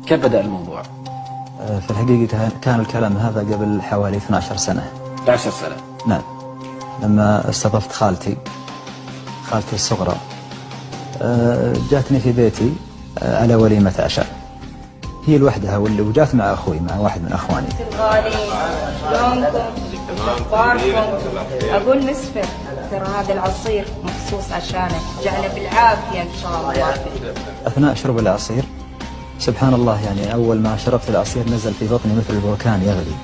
كيف بدأ الموضوع؟ في الحقيقة كان الكلام هذا قبل حوالي 12 سنة. 12 سنة؟ نعم. لما استضفت خالتي الصغرى، جاتني في بيتي على وليمة عشاء، هي لوحدها وجات مع أخوي، مع واحد من أخواني. الغالي شلونكم؟ اخباركم؟ أقول مسفر، ترى هذا العصير مخصوص عشانك، جعله بالعافية إن شاء الله. أثناء شرب العصير سبحان الله، يعني أول ما شربت العصير نزل في بطني مثل البركان يغلي،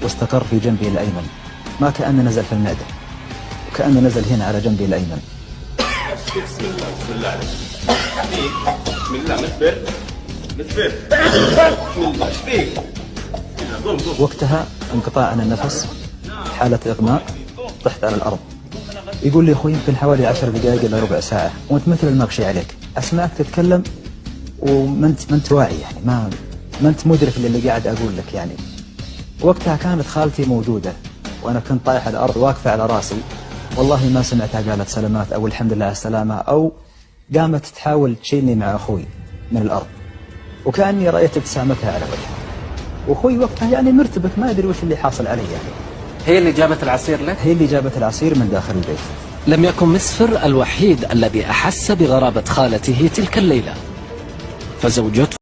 واستقر في جنبي الأيمن، ما كأنه نزل في المعدة، وكأنه نزل هنا على جنبي الأيمن. بسم الله بسم الله عليك. بسم الله مسفر مسفر. بسم الله ايش فيك؟ وقتها انقطاع عن النفس، حالة إغماء، طحت على الأرض. يقول لي أخوي يمكن حوالي 10 دقائق إلى ربع ساعة وأنت مثل المغشي عليك، أسمعك تتكلم وما أنت واعي، يعني ما أنت مدرك اللي قاعد أقول لك. يعني وقتها كانت خالتي موجودة وأنا كنت طايح على الأرض واقفة على راسي، والله ما سمعتها قالت سلامات أو الحمد لله على السلامة، أو قامت تحاول تشيلني مع أخوي من الأرض، وكأني رأيت ابتسامتها على وجهها. وأخوي وقتها يعني مرتبك، ما أدري وش اللي حاصل علي. يعني هي اللي جابت العصير لك؟ هي اللي جابت العصير من داخل البيت. لم يكن مسفر الوحيد الذي أحس بغرابة خالته تلك الليلة، فزوجته